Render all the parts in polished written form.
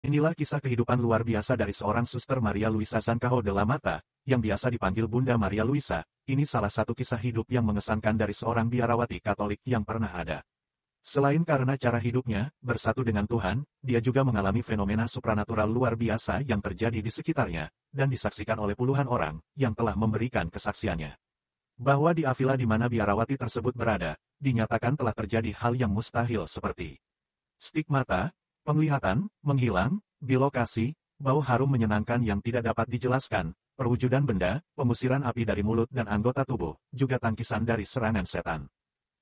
Inilah kisah kehidupan luar biasa dari seorang Suster Maria Luisa Zancajo de la Mata, yang biasa dipanggil Bunda Maria Luisa. Ini salah satu kisah hidup yang mengesankan dari seorang biarawati Katolik yang pernah ada. Selain karena cara hidupnya, bersatu dengan Tuhan, dia juga mengalami fenomena supranatural luar biasa yang terjadi di sekitarnya, dan disaksikan oleh puluhan orang, yang telah memberikan kesaksiannya. Bahwa di Avila di mana biarawati tersebut berada, dinyatakan telah terjadi hal yang mustahil seperti stigmata, penglihatan, menghilang, bilokasi, bau harum menyenangkan yang tidak dapat dijelaskan, perwujudan benda, pengusiran api dari mulut dan anggota tubuh, juga tangkisan dari serangan setan.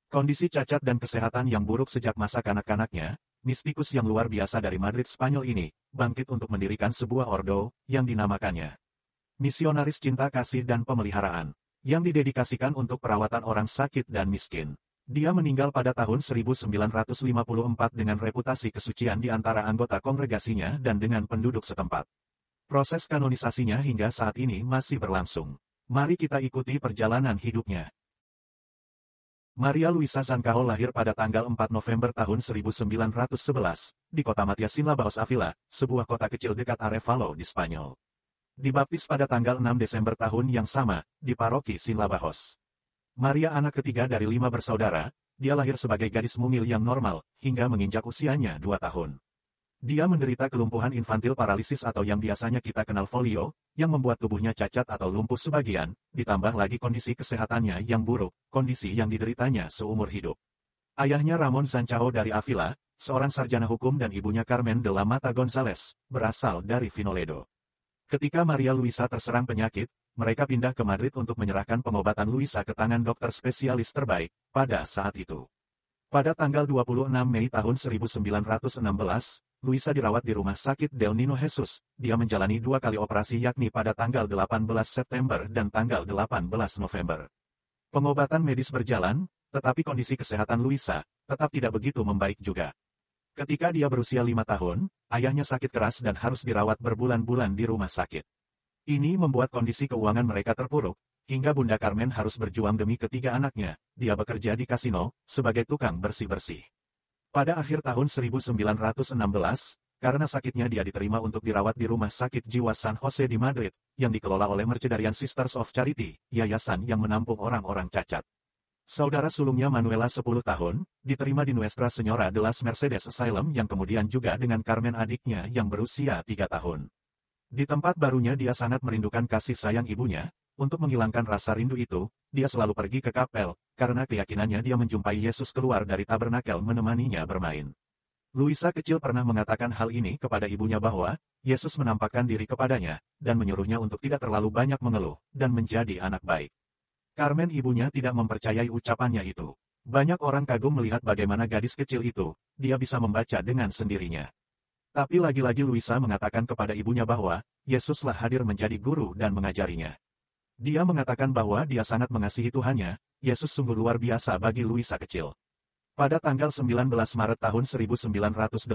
Kondisi cacat dan kesehatan yang buruk sejak masa kanak-kanaknya, mistikus yang luar biasa dari Madrid Spanyol ini, bangkit untuk mendirikan sebuah ordo, yang dinamakannya Misionaris Cinta Kasih dan Pemeliharaan, yang didedikasikan untuk perawatan orang sakit dan miskin. Dia meninggal pada tahun 1954 dengan reputasi kesucian di antara anggota kongregasinya dan dengan penduduk setempat. Proses kanonisasinya hingga saat ini masih berlangsung. Mari kita ikuti perjalanan hidupnya. Maria Luisa Zancajo lahir pada tanggal 4 November tahun 1911, di kota Matias Sinlabaos Avila, sebuah kota kecil dekat Arevalo di Spanyol. Dibaptis pada tanggal 6 Desember tahun yang sama, di paroki Sinlabaos. Maria anak ketiga dari 5 bersaudara, dia lahir sebagai gadis mungil yang normal, hingga menginjak usianya 2 tahun. Dia menderita kelumpuhan infantil paralisis atau yang biasanya kita kenal polio, yang membuat tubuhnya cacat atau lumpuh sebagian, ditambah lagi kondisi kesehatannya yang buruk, kondisi yang dideritanya seumur hidup. Ayahnya Ramon Zancajo dari Avila, seorang sarjana hukum dan ibunya Carmen de la Mata González, berasal dari Vinoledo. Ketika Maria Luisa terserang penyakit, mereka pindah ke Madrid untuk menyerahkan pengobatan Luisa ke tangan dokter spesialis terbaik, pada saat itu. Pada tanggal 26 Mei tahun 1916, Luisa dirawat di Rumah Sakit Del Niño Jesús. Dia menjalani 2 kali operasi yakni pada tanggal 18 September dan tanggal 18 November. Pengobatan medis berjalan, tetapi kondisi kesehatan Luisa tetap tidak begitu membaik juga. Ketika dia berusia 5 tahun, ayahnya sakit keras dan harus dirawat berbulan-bulan di rumah sakit. Ini membuat kondisi keuangan mereka terpuruk, hingga Bunda Carmen harus berjuang demi ketiga anaknya. Dia bekerja di kasino, sebagai tukang bersih-bersih. Pada akhir tahun 1916, karena sakitnya dia diterima untuk dirawat di Rumah Sakit Jiwa San Jose di Madrid, yang dikelola oleh Mercedarian Sisters of Charity, yayasan yang menampung orang-orang cacat. Saudara sulungnya Manuela 10 tahun, diterima di Nuestra Señora de las Mercedes Asylum yang kemudian juga dengan Carmen adiknya yang berusia 3 tahun. Di tempat barunya dia sangat merindukan kasih sayang ibunya. Untuk menghilangkan rasa rindu itu, dia selalu pergi ke kapel, karena keyakinannya dia menjumpai Yesus keluar dari tabernakel menemaninya bermain. Luisa kecil pernah mengatakan hal ini kepada ibunya bahwa, Yesus menampakkan diri kepadanya, dan menyuruhnya untuk tidak terlalu banyak mengeluh, dan menjadi anak baik. Carmen ibunya tidak mempercayai ucapannya itu. Banyak orang kagum melihat bagaimana gadis kecil itu, dia bisa membaca dengan sendirinya. Tapi lagi-lagi Luisa mengatakan kepada ibunya bahwa, Yesuslah hadir menjadi guru dan mengajarinya. Dia mengatakan bahwa dia sangat mengasihi Tuhannya, Yesus sungguh luar biasa bagi Luisa kecil. Pada tanggal 19 Maret tahun 1918,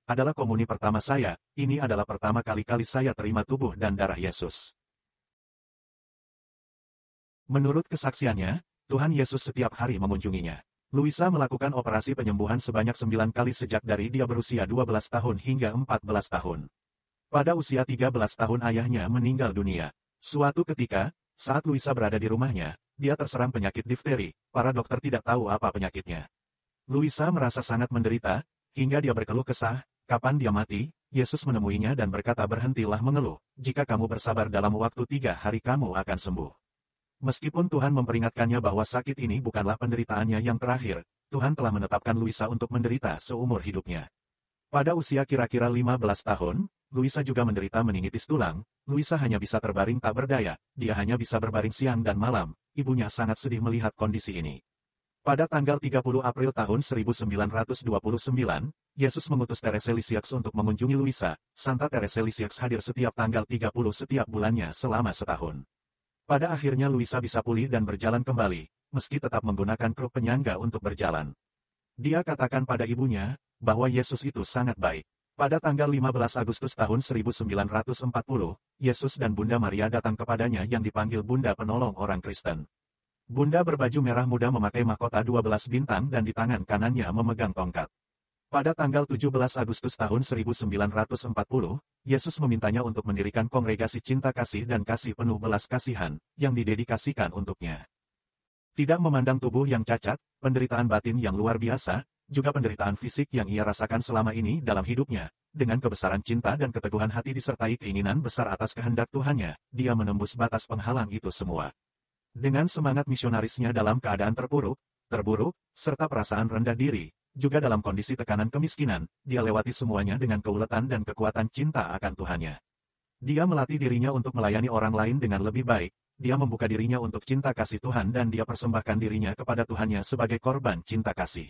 adalah komuni pertama saya, ini adalah pertama kali saya terima tubuh dan darah Yesus. Menurut kesaksiannya, Tuhan Yesus setiap hari mengunjunginya. Luisa melakukan operasi penyembuhan sebanyak 9 kali sejak dari dia berusia 12 tahun hingga 14 tahun. Pada usia 13 tahun ayahnya meninggal dunia. Suatu ketika, saat Luisa berada di rumahnya, dia terserang penyakit difteri. Para dokter tidak tahu apa penyakitnya. Luisa merasa sangat menderita, hingga dia berkeluh kesah, kapan dia mati. Yesus menemuinya dan berkata berhentilah mengeluh, jika kamu bersabar dalam waktu 3 hari kamu akan sembuh. Meskipun Tuhan memperingatkannya bahwa sakit ini bukanlah penderitaannya yang terakhir, Tuhan telah menetapkan Luisa untuk menderita seumur hidupnya. Pada usia kira-kira 15 tahun, Luisa juga menderita meningitis tulang. Luisa hanya bisa terbaring tak berdaya, dia hanya bisa berbaring siang dan malam. Ibunya sangat sedih melihat kondisi ini. Pada tanggal 30 April tahun 1929, Yesus mengutus Therese Lisieux untuk mengunjungi Luisa. Santa Therese Lisieux hadir setiap tanggal 30 setiap bulannya selama setahun. Pada akhirnya Luisa bisa pulih dan berjalan kembali, meski tetap menggunakan kruk penyangga untuk berjalan. Dia katakan pada ibunya, bahwa Yesus itu sangat baik. Pada tanggal 15 Agustus tahun 1940, Yesus dan Bunda Maria datang kepadanya yang dipanggil Bunda Penolong Orang Kristen. Bunda berbaju merah muda memakai mahkota 12 bintang dan di tangan kanannya memegang tongkat. Pada tanggal 17 Agustus tahun 1940, Yesus memintanya untuk mendirikan kongregasi cinta kasih dan kasih penuh belas kasihan, yang didedikasikan untuknya. Tidak memandang tubuh yang cacat, penderitaan batin yang luar biasa, juga penderitaan fisik yang ia rasakan selama ini dalam hidupnya, dengan kebesaran cinta dan keteguhan hati disertai keinginan besar atas kehendak Tuhannya, dia menembus batas penghalang itu semua. Dengan semangat misionarisnya dalam keadaan terpuruk, serta perasaan rendah diri, juga dalam kondisi tekanan kemiskinan, dia lewati semuanya dengan keuletan dan kekuatan cinta akan Tuhannya. Dia melatih dirinya untuk melayani orang lain dengan lebih baik, dia membuka dirinya untuk cinta kasih Tuhan dan dia persembahkan dirinya kepada Tuhannya sebagai korban cinta kasih.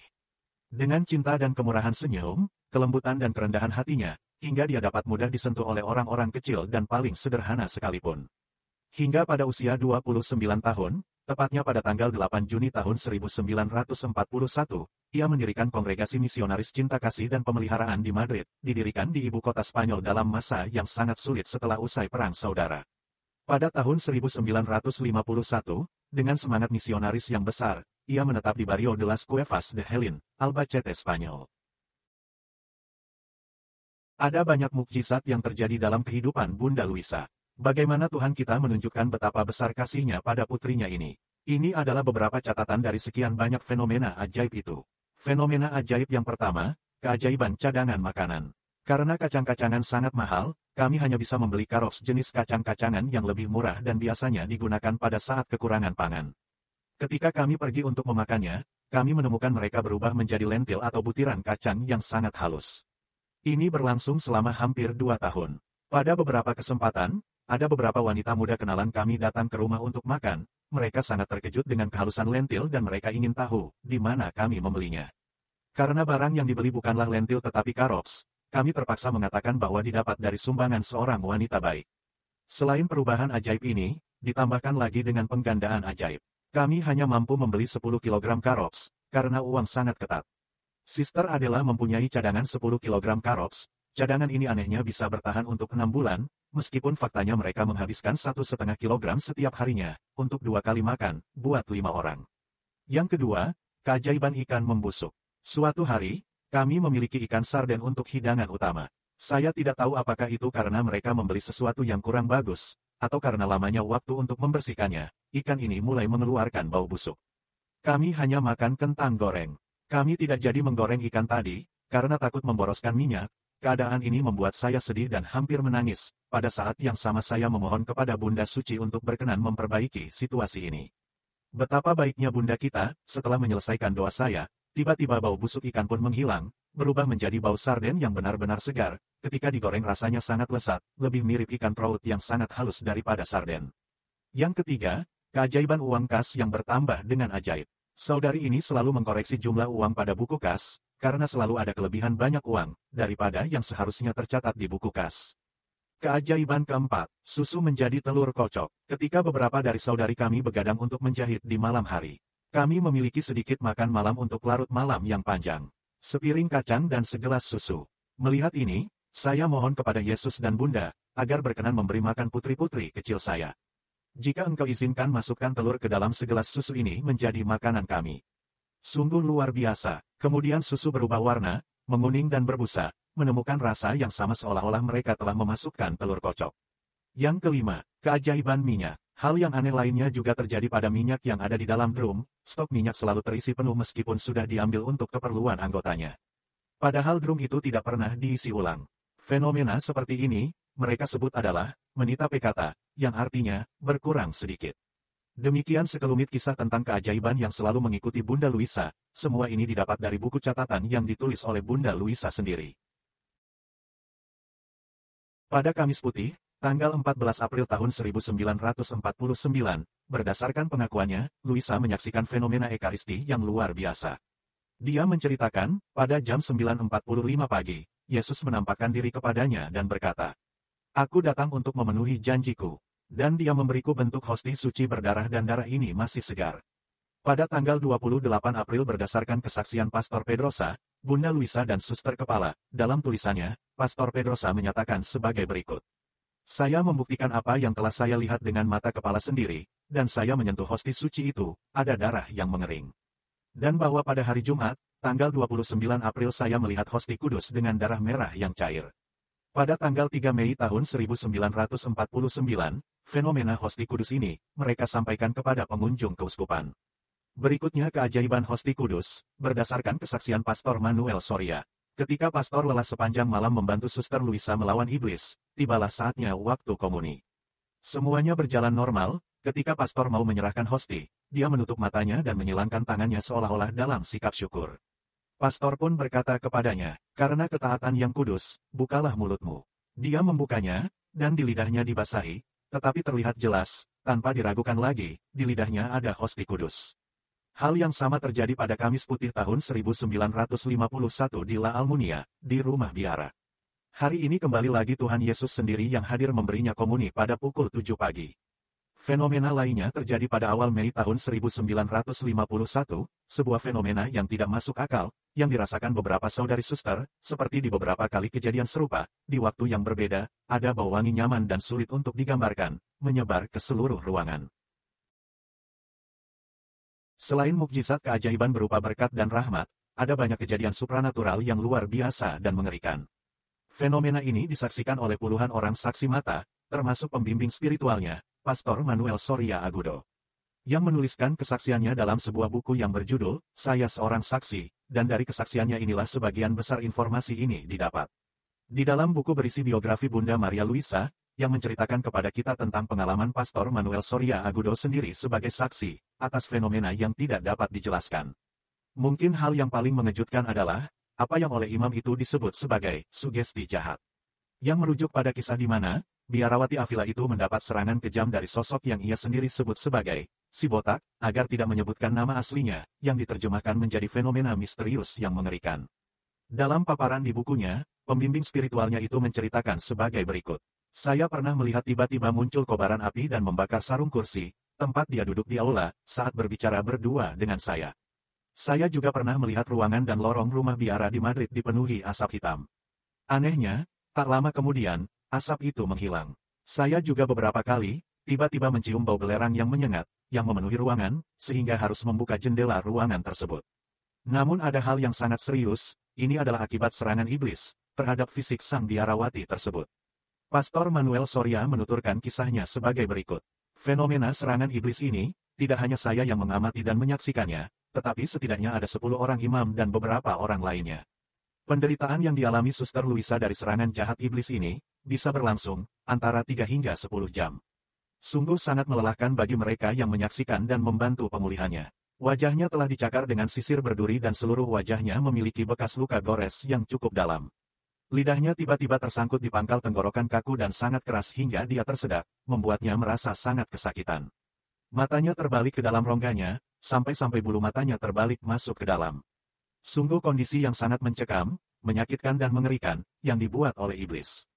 Dengan cinta dan kemurahan senyum, kelembutan dan kerendahan hatinya, hingga dia dapat mudah disentuh oleh orang-orang kecil dan paling sederhana sekalipun. Hingga pada usia 29 tahun, tepatnya pada tanggal 8 Juni tahun 1941, ia mendirikan kongregasi misionaris cinta kasih dan pemeliharaan di Madrid, didirikan di ibu kota Spanyol dalam masa yang sangat sulit setelah usai Perang Saudara. Pada tahun 1951, dengan semangat misionaris yang besar, ia menetap di Barrio de las Cuevas de Helin, Albacete, Spanyol. Ada banyak mukjizat yang terjadi dalam kehidupan Bunda Luisa. Bagaimana Tuhan kita menunjukkan betapa besar kasih-Nya pada putrinya ini. Ini adalah beberapa catatan dari sekian banyak fenomena ajaib itu. Fenomena ajaib yang pertama, keajaiban cadangan makanan. Karena kacang-kacangan sangat mahal, kami hanya bisa membeli karoks jenis kacang-kacangan yang lebih murah dan biasanya digunakan pada saat kekurangan pangan. Ketika kami pergi untuk memakannya, kami menemukan mereka berubah menjadi lentil atau butiran kacang yang sangat halus. Ini berlangsung selama hampir 2 tahun. Pada beberapa kesempatan, ada beberapa wanita muda kenalan kami datang ke rumah untuk makan. Mereka sangat terkejut dengan kehalusan lentil dan mereka ingin tahu di mana kami membelinya. Karena barang yang dibeli bukanlah lentil tetapi karoks, kami terpaksa mengatakan bahwa didapat dari sumbangan seorang wanita baik. Selain perubahan ajaib ini, ditambahkan lagi dengan penggandaan ajaib. Kami hanya mampu membeli 10 kg karoks, karena uang sangat ketat. Sister Adela mempunyai cadangan 10 kg karoks. Cadangan ini anehnya bisa bertahan untuk 6 bulan, meskipun faktanya mereka menghabiskan 1,5 kg setiap harinya, untuk 2 kali makan, buat 5 orang. Yang kedua, keajaiban ikan membusuk. Suatu hari, kami memiliki ikan sarden untuk hidangan utama. Saya tidak tahu apakah itu karena mereka membeli sesuatu yang kurang bagus, atau karena lamanya waktu untuk membersihkannya, ikan ini mulai mengeluarkan bau busuk. Kami hanya makan kentang goreng. Kami tidak jadi menggoreng ikan tadi, karena takut memboroskan minyak. Keadaan ini membuat saya sedih dan hampir menangis. Pada saat yang sama saya memohon kepada Bunda Suci untuk berkenan memperbaiki situasi ini. Betapa baiknya Bunda kita, setelah menyelesaikan doa saya, tiba-tiba bau busuk ikan pun menghilang, berubah menjadi bau sarden yang benar-benar segar. Ketika digoreng rasanya sangat lezat, lebih mirip ikan trout yang sangat halus daripada sarden. Yang ketiga, keajaiban uang kas yang bertambah dengan ajaib. Saudari ini selalu mengkoreksi jumlah uang pada buku kas, karena selalu ada kelebihan banyak uang, daripada yang seharusnya tercatat di buku kas. Keajaiban keempat, susu menjadi telur kocok. Ketika beberapa dari saudari kami begadang untuk menjahit di malam hari, kami memiliki sedikit makan malam untuk larut malam yang panjang. Sepiring kacang dan segelas susu. Melihat ini, saya mohon kepada Yesus dan Bunda, agar berkenan memberi makan putri-putri kecil saya. Jika engkau izinkan masukkan telur ke dalam segelas susu ini menjadi makanan kami. Sungguh luar biasa. Kemudian susu berubah warna, menguning dan berbusa, menemukan rasa yang sama seolah-olah mereka telah memasukkan telur kocok. Yang kelima, keajaiban minyak. Hal yang aneh lainnya juga terjadi pada minyak yang ada di dalam drum. Stok minyak selalu terisi penuh meskipun sudah diambil untuk keperluan anggotanya. Padahal drum itu tidak pernah diisi ulang. Fenomena seperti ini, mereka sebut adalah menita pekata, yang artinya berkurang sedikit. Demikian sekelumit kisah tentang keajaiban yang selalu mengikuti Bunda Luisa. Semua ini didapat dari buku catatan yang ditulis oleh Bunda Luisa sendiri. Pada Kamis Putih, tanggal 14 April tahun 1949, berdasarkan pengakuannya, Luisa menyaksikan fenomena Ekaristi yang luar biasa. Dia menceritakan, pada jam 9.45 pagi, Yesus menampakkan diri kepadanya dan berkata, "Aku datang untuk memenuhi janjiku." Dan dia memberiku bentuk hosti suci berdarah dan darah ini masih segar. Pada tanggal 28 April berdasarkan kesaksian Pastor Pedrosa, Bunda Luisa dan Suster Kepala, dalam tulisannya, Pastor Pedrosa menyatakan sebagai berikut. Saya membuktikan apa yang telah saya lihat dengan mata kepala sendiri, dan saya menyentuh hosti suci itu, ada darah yang mengering. Dan bahwa pada hari Jumat, tanggal 29 April saya melihat hosti kudus dengan darah merah yang cair. Pada tanggal 3 Mei tahun 1949, fenomena hosti kudus ini, mereka sampaikan kepada pengunjung keuskupan. Berikutnya keajaiban hosti kudus, berdasarkan kesaksian Pastor Manuel Soria. Ketika pastor lelah sepanjang malam membantu Suster Luisa melawan iblis, tibalah saatnya waktu komuni. Semuanya berjalan normal, ketika pastor mau menyerahkan hosti, dia menutup matanya dan menyilangkan tangannya seolah-olah dalam sikap syukur. Pastor pun berkata kepadanya, karena ketaatan yang kudus, bukalah mulutmu. Dia membukanya, dan di lidahnya dibasahi, tetapi terlihat jelas, tanpa diragukan lagi, di lidahnya ada hosti kudus. Hal yang sama terjadi pada Kamis Putih tahun 1951 di La Almunia, di rumah biara. Hari ini kembali lagi Tuhan Yesus sendiri yang hadir memberinya komuni pada pukul 7 pagi. Fenomena lainnya terjadi pada awal Mei tahun 1951, sebuah fenomena yang tidak masuk akal, yang dirasakan beberapa saudari suster, seperti di beberapa kali kejadian serupa, di waktu yang berbeda, ada bau wangi nyaman dan sulit untuk digambarkan, menyebar ke seluruh ruangan. Selain mukjizat keajaiban berupa berkat dan rahmat, ada banyak kejadian supranatural yang luar biasa dan mengerikan. Fenomena ini disaksikan oleh puluhan orang saksi mata, termasuk pembimbing spiritualnya, Pastor Manuel Soria Agudo, yang menuliskan kesaksiannya dalam sebuah buku yang berjudul, Saya Seorang Saksi, dan dari kesaksiannya inilah sebagian besar informasi ini didapat. Di dalam buku berisi biografi Bunda Maria Luisa, yang menceritakan kepada kita tentang pengalaman Pastor Manuel Soria Agudo sendiri sebagai saksi, atas fenomena yang tidak dapat dijelaskan. Mungkin hal yang paling mengejutkan adalah, apa yang oleh imam itu disebut sebagai sugesti jahat. Yang merujuk pada kisah di mana, biarawati Avila itu mendapat serangan kejam dari sosok yang ia sendiri sebut sebagai si botak, agar tidak menyebutkan nama aslinya, yang diterjemahkan menjadi fenomena misterius yang mengerikan. Dalam paparan di bukunya, pembimbing spiritualnya itu menceritakan sebagai berikut. Saya pernah melihat tiba-tiba muncul kobaran api dan membakar sarung kursi, tempat dia duduk di aula, saat berbicara berdua dengan saya. Saya juga pernah melihat ruangan dan lorong rumah biara di Madrid dipenuhi asap hitam. Anehnya, tak lama kemudian, asap itu menghilang. Saya juga beberapa kali, tiba-tiba mencium bau belerang yang menyengat, yang memenuhi ruangan, sehingga harus membuka jendela ruangan tersebut. Namun ada hal yang sangat serius, ini adalah akibat serangan iblis, terhadap fisik sang biarawati tersebut. Pastor Manuel Soria menuturkan kisahnya sebagai berikut. Fenomena serangan iblis ini, tidak hanya saya yang mengamati dan menyaksikannya, tetapi setidaknya ada 10 orang imam dan beberapa orang lainnya. Penderitaan yang dialami Suster Luisa dari serangan jahat iblis ini, bisa berlangsung, antara 3 hingga 10 jam. Sungguh sangat melelahkan bagi mereka yang menyaksikan dan membantu pemulihannya. Wajahnya telah dicakar dengan sisir berduri dan seluruh wajahnya memiliki bekas luka gores yang cukup dalam. Lidahnya tiba-tiba tersangkut di pangkal tenggorokan kaku dan sangat keras hingga dia tersedak, membuatnya merasa sangat kesakitan. Matanya terbalik ke dalam rongganya, sampai-sampai bulu matanya terbalik masuk ke dalam. Sungguh kondisi yang sangat mencekam, menyakitkan dan mengerikan, yang dibuat oleh iblis.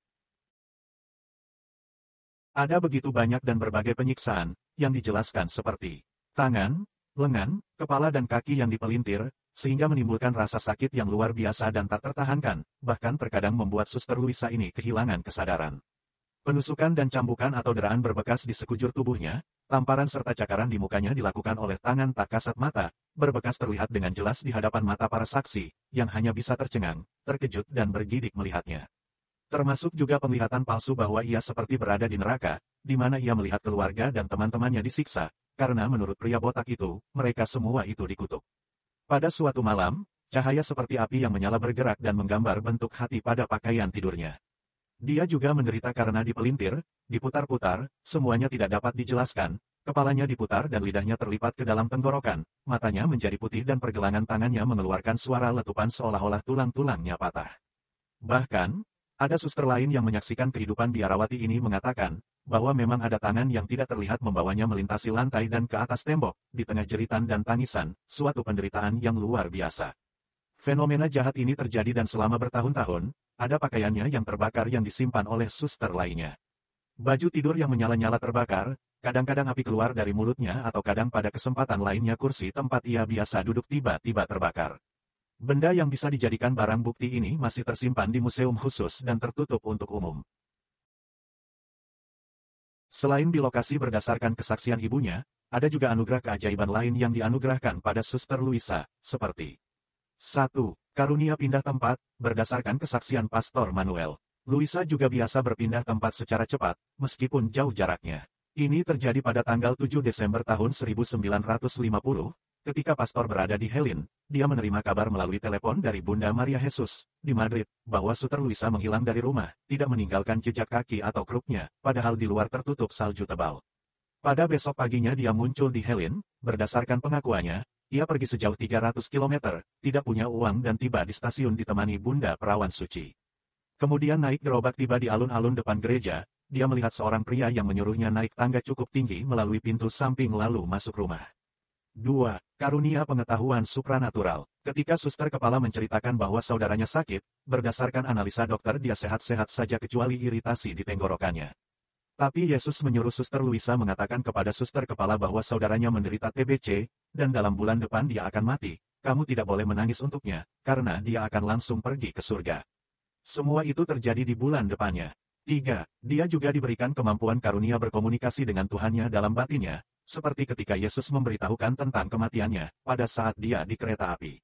Ada begitu banyak dan berbagai penyiksaan, yang dijelaskan seperti tangan, lengan, kepala dan kaki yang dipelintir, sehingga menimbulkan rasa sakit yang luar biasa dan tak tertahankan, bahkan terkadang membuat Suster Luisa ini kehilangan kesadaran. Penusukan dan cambukan atau deraan berbekas di sekujur tubuhnya, tamparan serta cakaran di mukanya dilakukan oleh tangan tak kasat mata, berbekas terlihat dengan jelas di hadapan mata para saksi, yang hanya bisa tercengang, terkejut dan bergidik melihatnya. Termasuk juga penglihatan palsu bahwa ia seperti berada di neraka, di mana ia melihat keluarga dan teman-temannya disiksa, karena menurut pria botak itu, mereka semua itu dikutuk. Pada suatu malam, cahaya seperti api yang menyala bergerak dan menggambar bentuk hati pada pakaian tidurnya. Dia juga menderita karena dipelintir, diputar-putar, semuanya tidak dapat dijelaskan, kepalanya diputar dan lidahnya terlipat ke dalam tenggorokan, matanya menjadi putih dan pergelangan tangannya mengeluarkan suara letupan seolah-olah tulang-tulangnya patah. Bahkan, ada suster lain yang menyaksikan kehidupan biarawati ini mengatakan, bahwa memang ada tangan yang tidak terlihat membawanya melintasi lantai dan ke atas tembok, di tengah jeritan dan tangisan, suatu penderitaan yang luar biasa. Fenomena jahat ini terjadi dan selama bertahun-tahun, ada pakaiannya yang terbakar yang disimpan oleh suster lainnya. Baju tidur yang menyala-nyala terbakar, kadang-kadang api keluar dari mulutnya atau kadang pada kesempatan lainnya kursi tempat ia biasa duduk tiba-tiba terbakar. Benda yang bisa dijadikan barang bukti ini masih tersimpan di museum khusus dan tertutup untuk umum. Selain di lokasi berdasarkan kesaksian ibunya, ada juga anugerah keajaiban lain yang dianugerahkan pada Suster Luisa, seperti 1. Karunia pindah tempat, berdasarkan kesaksian Pastor Manuel. Luisa juga biasa berpindah tempat secara cepat, meskipun jauh jaraknya. Ini terjadi pada tanggal 7 Desember tahun 1950, ketika pastor berada di Helin, dia menerima kabar melalui telepon dari Bunda Maria Jesus, di Madrid, bahwa Suster Luisa menghilang dari rumah, tidak meninggalkan jejak kaki atau krupnya, padahal di luar tertutup salju tebal. Pada besok paginya dia muncul di Helin, berdasarkan pengakuannya, ia pergi sejauh 300 km, tidak punya uang dan tiba di stasiun ditemani Bunda Perawan Suci. Kemudian naik gerobak tiba di alun-alun depan gereja, dia melihat seorang pria yang menyuruhnya naik tangga cukup tinggi melalui pintu samping lalu masuk rumah. 2. Karunia pengetahuan supranatural. Ketika suster kepala menceritakan bahwa saudaranya sakit, berdasarkan analisa dokter dia sehat-sehat saja kecuali iritasi di tenggorokannya. Tapi Yesus menyuruh Suster Luisa mengatakan kepada suster kepala bahwa saudaranya menderita TBC, dan dalam bulan depan dia akan mati. Kamu tidak boleh menangis untuknya, karena dia akan langsung pergi ke surga. Semua itu terjadi di bulan depannya. 3. Dia juga diberikan kemampuan karunia berkomunikasi dengan Tuhannya dalam batinnya, seperti ketika Yesus memberitahukan tentang kematiannya, pada saat dia di kereta api.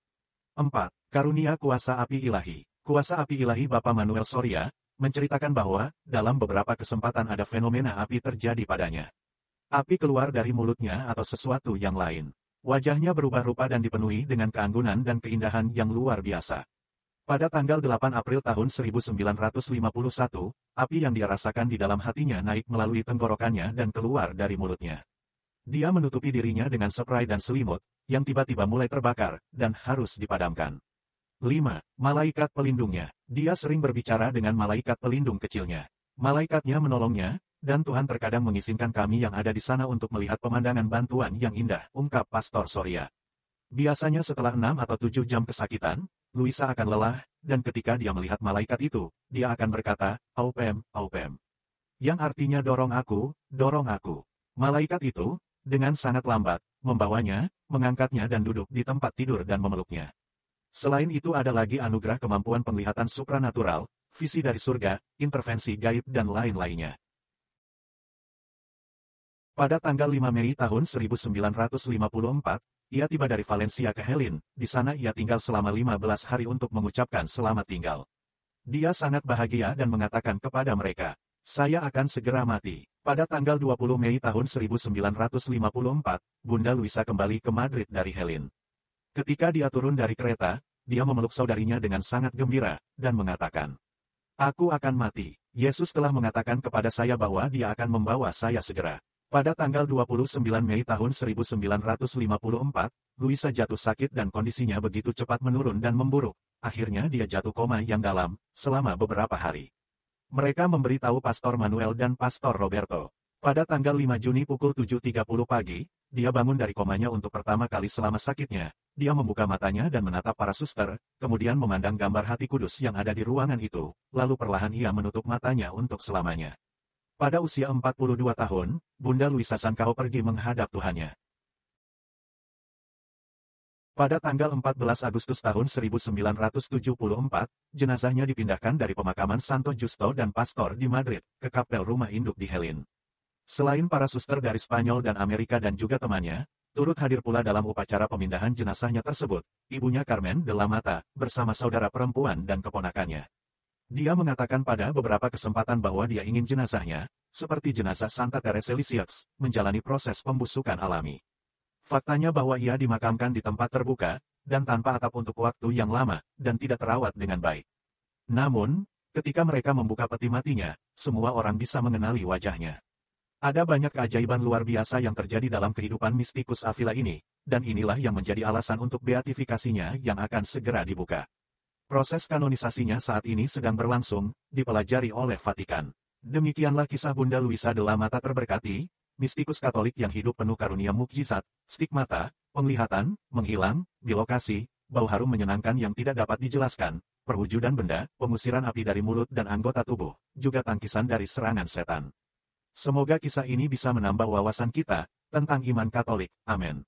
4. Karunia kuasa api ilahi. Kuasa api ilahi Bapak Manuel Soria, menceritakan bahwa, dalam beberapa kesempatan ada fenomena api terjadi padanya. Api keluar dari mulutnya atau sesuatu yang lain. Wajahnya berubah rupa dan dipenuhi dengan keanggunan dan keindahan yang luar biasa. Pada tanggal 8 April tahun 1951, api yang dia rasakan di dalam hatinya naik melalui tenggorokannya dan keluar dari mulutnya. Dia menutupi dirinya dengan spray dan selimut, yang tiba-tiba mulai terbakar, dan harus dipadamkan. 5. Malaikat pelindungnya. Dia sering berbicara dengan malaikat pelindung kecilnya. Malaikatnya menolongnya, dan Tuhan terkadang mengizinkan kami yang ada di sana untuk melihat pemandangan bantuan yang indah, ungkap Pastor Soria. Biasanya setelah 6 atau 7 jam kesakitan, Luisa akan lelah, dan ketika dia melihat malaikat itu, dia akan berkata, Aupem, Aupem. Yang artinya dorong aku, dorong aku. Malaikat itu, dengan sangat lambat, membawanya, mengangkatnya dan duduk di tempat tidur dan memeluknya. Selain itu ada lagi anugerah kemampuan penglihatan supranatural, visi dari surga, intervensi gaib dan lain-lainnya. Pada tanggal 5 Mei tahun 1954, ia tiba dari Valencia ke Helin, di sana ia tinggal selama 15 hari untuk mengucapkan selamat tinggal. Dia sangat bahagia dan mengatakan kepada mereka, saya akan segera mati. Pada tanggal 20 Mei tahun 1954, Bunda Luisa kembali ke Madrid dari Helin. Ketika dia turun dari kereta, dia memeluk saudarinya dengan sangat gembira, dan mengatakan, aku akan mati. Yesus telah mengatakan kepada saya bahwa dia akan membawa saya segera. Pada tanggal 29 Mei tahun 1954, Luisa jatuh sakit dan kondisinya begitu cepat menurun dan memburuk. Akhirnya dia jatuh koma yang dalam, selama beberapa hari. Mereka memberitahu Pastor Manuel dan Pastor Roberto. Pada tanggal 5 Juni pukul 7.30 pagi, dia bangun dari komanya untuk pertama kali selama sakitnya. Dia membuka matanya dan menatap para suster, kemudian memandang gambar hati kudus yang ada di ruangan itu, lalu perlahan ia menutup matanya untuk selamanya. Pada usia 42 tahun, Bunda Luisa Sankao pergi menghadap Tuhannya. Pada tanggal 14 Agustus tahun 1974, jenazahnya dipindahkan dari pemakaman Santo Justo dan Pastor di Madrid, ke kapel rumah induk di Helin. Selain para suster dari Spanyol dan Amerika dan juga temannya, turut hadir pula dalam upacara pemindahan jenazahnya tersebut, ibunya Carmen de la Mata, bersama saudara perempuan dan keponakannya. Dia mengatakan pada beberapa kesempatan bahwa dia ingin jenazahnya, seperti jenazah Santa Teresa Lisieux, menjalani proses pembusukan alami. Faktanya bahwa ia dimakamkan di tempat terbuka, dan tanpa atap untuk waktu yang lama, dan tidak terawat dengan baik. Namun, ketika mereka membuka peti matinya, semua orang bisa mengenali wajahnya. Ada banyak keajaiban luar biasa yang terjadi dalam kehidupan mistikus Avila ini, dan inilah yang menjadi alasan untuk beatifikasinya yang akan segera dibuka. Proses kanonisasinya saat ini sedang berlangsung, dipelajari oleh Vatikan. Demikianlah kisah Bunda Luisa de la Mata terberkati, mistikus Katolik yang hidup penuh karunia mukjizat, stigmata, penglihatan, menghilang, bilokasi, bau harum menyenangkan yang tidak dapat dijelaskan, perwujudan benda, pengusiran api dari mulut dan anggota tubuh, juga tangkisan dari serangan setan. Semoga kisah ini bisa menambah wawasan kita tentang iman Katolik. Amin.